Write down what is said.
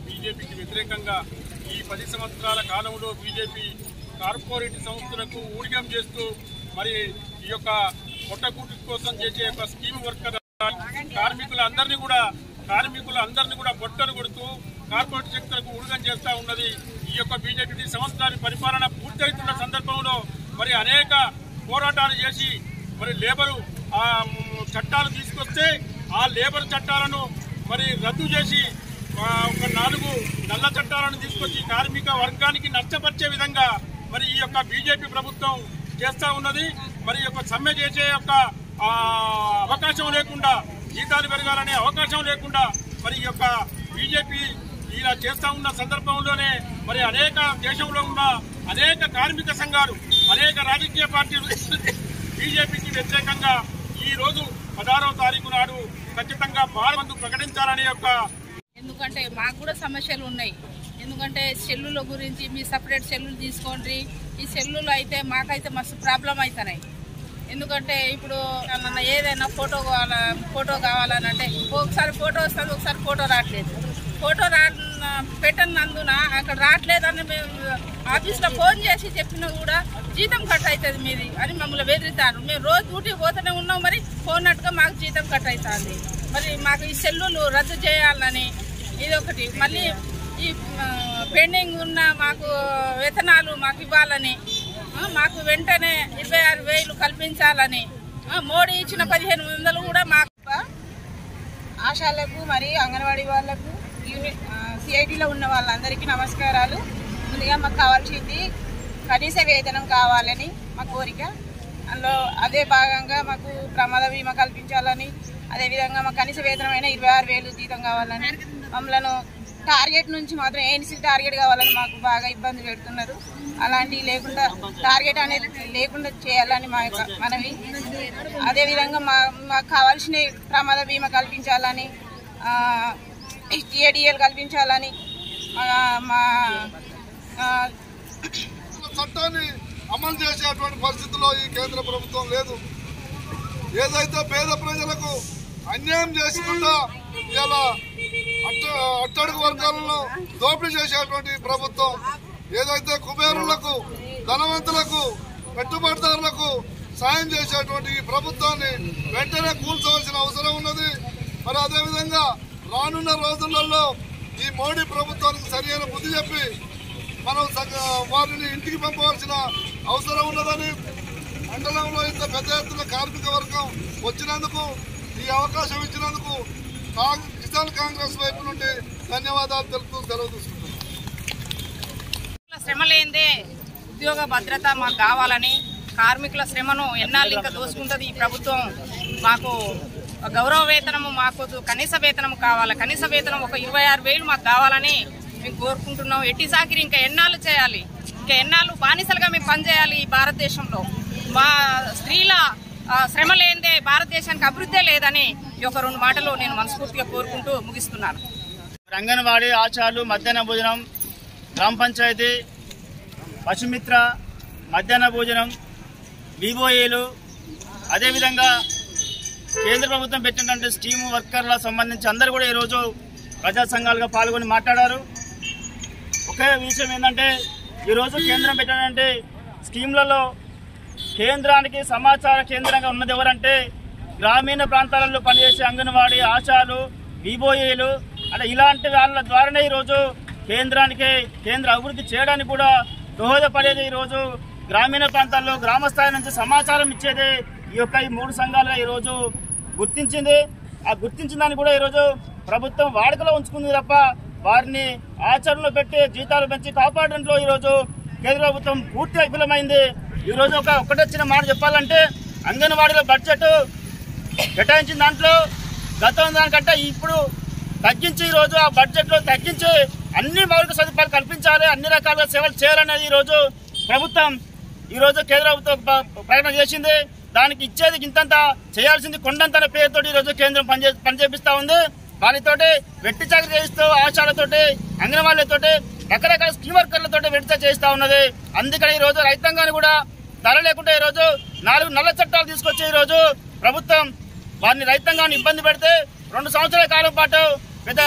బీజేపీకి వ్యతిరేకంగా ఈ 10 సంవత్సరాల కాలంలో బీజేపీ కార్పొరేట్ సంస్థలకు ఊడిగం చేస్తూ మరి ఈ యొక్క పొట్టకూటి కోసం చేసే యొక్క స్కీమ్ వర్కర్ కార్మికులందరినీ కూడా బొట్టలు కొడుతూ కార్పొరేట్ శక్తులకు ఊడిగం చేస్తూ ఉన్నది. ఈ యొక్క బీజేపీ సంవత్సరాల పరిపాలన పూర్తవుతున్న సందర్భంలో మరి అనేక పోరాటాలు చేసి మరి లేబరు చట్టాలు తీసుకొస్తే ఆ లేబర్ చట్టాలను మరి రద్దు చేసి ఒక 4 నల్ల చట్టాలను తీసుకొచ్చి కార్మిక వర్గానికి నష్టపరిచే విధంగా మరి ఈ యొక్క బీజేపీ ప్రభుత్వం చేస్తూ ఉన్నది. మరి యొక్క సమ్మె చేసే యొక్క అవకాశం లేకుండా, జీతాలు పెరగాలనే అవకాశం లేకుండా మరి ఈ యొక్క బీజేపీ ఇలా చేస్తూ ఉన్న సందర్భంలోనే మరి అనేక దేశంలో ఉన్న అనేక కార్మిక సంఘాలు, అనేక రాజకీయ పార్టీలు బీజేపీకి వ్యతిరేకంగా ఈ రోజు 16వ తారీఖు నాడు ఖచ్చితంగా భారత్ ప్రకటించాలనే యొక్క. ఎందుకంటే మాకు కూడా సమస్యలు ఉన్నాయి. ఎందుకంటే సెల్లుల గురించి మీ సపరేట్ సెల్లులు తీసుకోండి. ఈ సెల్లులు అయితే మాకైతే మస్తు ప్రాబ్లం అవుతున్నాయి. ఎందుకంటే ఇప్పుడు ఏదైనా ఫోటో కావాలని అంటే ఒకసారి ఫోటో వస్తుంది, ఒకసారి ఫోటో రావట్లేదు. ఫోటో పెట్టనందున అక్కడ రావట్లేదని మేము ఆఫీస్లో ఫోన్ చేసి చెప్పినా కూడా జీతం కట్ అవుతుంది మీది అని మమ్మల్ని బెదిరిస్తారు. మేము రోజు డ్యూటీకి పోతూనే ఉన్నాం, మరి పోనట్టుగా మాకు జీతం కట్ అవుతుంది. మరి మాకు ఈ సెల్లులు రద్దు చేయాలని ఇదొకటి. మళ్ళీ ఈ పెండింగ్ ఉన్న మాకు వేతనాలు మాకు ఇవ్వాలని, మాకు వెంటనే 26,000 కల్పించాలని, మోడీ ఇచ్చిన 1,500 కూడా మాకు. ఆశాలకు మరి అంగన్వాడీ వాళ్లకు సిఐటిలో ఉన్న వాళ్ళందరికీ నమస్కారాలు. ముందుగా మాకు కావాల్సింది కనీస వేతనం కావాలని మా కోరిక. అందులో అదే భాగంగా మాకు ప్రమాద బీమా కల్పించాలని, అదేవిధంగా మాకు కనీస వేతనమైన 26,000 జీతం కావాలని, మమ్మల్ని టార్గెట్ నుంచి మాత్రం ఏఎన్సీ టార్గెట్ కావాలని మాకు బాగా ఇబ్బంది పెడుతున్నారు. అలాంటివి లేకుండా టార్గెట్ అనేది లేకుండా చేయాలని మా యొక్క మనవి. అదేవిధంగా మాకు కావాల్సిన ప్రమాద బీమా కల్పించాలని, టీఏడిఎల్ కల్పించాలని మా చట్టాన్ని అమలు చేసేటువంటి పరిస్థితుల్లో ఈ కేంద్ర ప్రభుత్వం లేదు. ఏదైతే పేద ప్రజలకు అన్యాయం చేసుకుంటా ఇలా అట్టడుగు వర్గాలను దోపిడీ చేసేటువంటి ప్రభుత్వం, ఏదైతే కుబేరులకు, ధనవంతులకు, పెట్టుబడిదారులకు సాయం చేసేటువంటి ఈ ప్రభుత్వాన్ని వెంటనే కూల్చవలసిన అవసరం ఉన్నది. మరి అదేవిధంగా రానున్న రోజులలో ఈ మోడీ ప్రభుత్వానికి సరైన బుద్ధి చెప్పి మనం వారిని ఇంటికి పంపవలసిన అవసరం ఉన్నదని, మండలంలో ఇంత పెద్ద ఎత్తున కార్మిక వర్గం వచ్చినందుకు, ఈ అవకాశం ఇచ్చినందుకు కిసాన్ కాంగ్రెస్ వైపు నుండి ధన్యవాదాలు తెలుపుతూ సెలవు తీసుకుంటున్నాం. శ్రమ లేనిదే ఉద్యోగ భద్రత మాకు కావాలని, కార్మికుల శ్రమను ఎన్నాళ్ళు ఇంకా దోసుకుంటుంది ఈ ప్రభుత్వం. మాకు గౌరవ వేతనము, మాకు కనీస వేతనం కావాలి. కనీస వేతనం ఒక 26,000 మాకు కావాలని మేము కోరుకుంటున్నాం. ఎట్టి చాకిరి ఇంకా ఎన్నాళ్ళు చేయాలి, ఇంకా ఎన్నాళ్ళు బానిసలుగా మేము పనిచేయాలి ఈ భారతదేశంలో. మా స్త్రీల శ్రమ లేనిదే భారతదేశానికి అభివృద్ధి లేదని ఈ ఒక 2 మాటలు నేను మనస్ఫూర్తిగా కోరుకుంటూ ముగిస్తున్నాను. అంగన్వాడీ ఆచార్యులు, మధ్యాహ్న భోజనం, గ్రామ పంచాయతీ, పశుమిత్ర, మధ్యాహ్న భోజనం, బీబోఏలు, అదేవిధంగా కేంద్ర ప్రభుత్వం పెట్టినటువంటి స్కీమ్ వర్కర్ల సంబంధించి అందరూ కూడా ఈరోజు ప్రజా సంఘాలుగా పాల్గొని మాట్లాడారు. ఒకే విషయం ఏంటంటే, ఈరోజు కేంద్రం పెట్టినటువంటి స్కీమ్లలో కేంద్రానికి సమాచార కేంద్రంగా ఉన్నది ఎవరంటే గ్రామీణ ప్రాంతాలలో పనిచేసే అంగన్వాడీ ఆశాలు, బీబోఏలు. అంటే ఇలాంటి వాళ్ళ ద్వారానే ఈరోజు కేంద్ర అభివృద్ధి చేయడానికి కూడా దోహదపడేది. ఈరోజు గ్రామీణ ప్రాంతాల్లో గ్రామ స్థాయి నుంచి సమాచారం ఇచ్చేది ఈ 3 సంఘాలుగా ఈరోజు గుర్తించింది. ఆ గుర్తించిన దాన్ని కూడా ఈరోజు ప్రభుత్వం వాడుకలో ఉంచుకుంది తప్ప వారిని ఆచరణలో పెట్టి జీతాలు పెంచి కాపాడడంలో ఈరోజు కేంద్ర ప్రభుత్వం పూర్తిగా విఫలమైంది. ఈరోజు ఒకటి వచ్చిన మాట చెప్పాలంటే, అంగన్వాడీలో బడ్జెట్ కేటాయించిన దాంట్లో గతం దానికంటే ఇప్పుడు తగ్గించి, ఈరోజు ఆ బడ్జెట్లో తగ్గించి అన్ని మౌలిక సదుపాయాలు కల్పించాలి, అన్ని రకాలుగా సేవలు చేయాలనేది ఈరోజు ప్రభుత్వం కేంద్ర ప్రభుత్వం ప్రకటన చేసింది. దానికి ఇచ్చేది ఇంతంత, చేయాల్సింది కొండంత పేరుతో ఈరోజు కేంద్రం పనిచేపిస్తా ఉంది. వాళ్ళతోటి వెట్టి చాకరీ చేయిస్తూ, ఆశాలతోటి, అంగన్వాడీలతోటి, రకరకాల స్కీమ్ వర్కర్లతో వెట్టి చేయిస్తా ఉన్నది. అందుకని ఈరోజు రైతాంగాన్ని కూడా ధర లేకుండా ఈరోజు 4 నల్ల చట్టాలు తీసుకొచ్చి ఈరోజు ప్రభుత్వం వారిని రైతాంగాన్ని ఇబ్బంది పెడితే 2 సంవత్సరాల కాలం పాటు పెద్ద